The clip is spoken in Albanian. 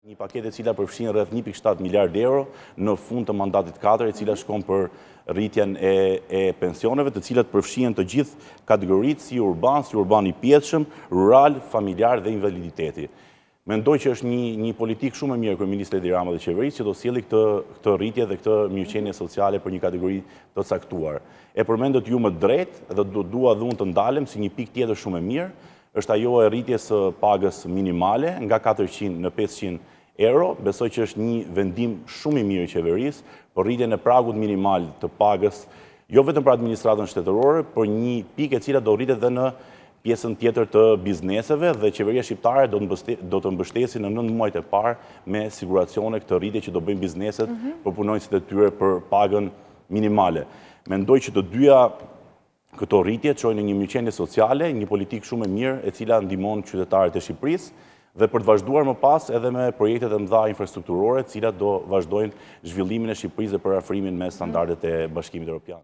Një paketë e cila përfshin rreth 1.7 miliard euro në fund të mandatit 4, e cila shkon për rritjen e pensioneve, të cilat përfshin të gjithë kategoritë si urban i pjetshëm, rural, familjar dhe invaliditeti. Mendoj që është një politikë shumë e mirë Kryeministri Edi Rama dhe qeverisë që do sjellë këtë rritje dhe këtë mirëqenie sociale për një kategori të caktuar. E përmendët ju më drejt dhe dua dhe unë të ndalem si një pikë tjetër shumë e mirë, është ajo e rritjes së pagës minimale nga 400 në 500 euro. Besoj që është një vendim shumë i mirë i qeverisë për rritjen e pragut minimal të pagës, jo vetëm për administratën shtetërore, por një pikë e cila do rritet edhe në pjesën tjetër të bizneseve dhe qeveria shqiptare do të mbështesi në 9 muajt e parë me siguracione këtë rritje që do bëjnë bizneset për punonjësit e tyre për pagën minimale. Mendoj që të dyja këto rritje çojnë në një mirëqenie sociale, një politikë shumë e mirë e cila ndihmon qytetarët e Shqipërisë dhe për të vazhduar më pas edhe me projektet e mëdha infrastrukturore, të cilat do vazhdojnë zhvillimin e Shqipërisë dhe përafrimin me standardet e Bashkimit Evropian.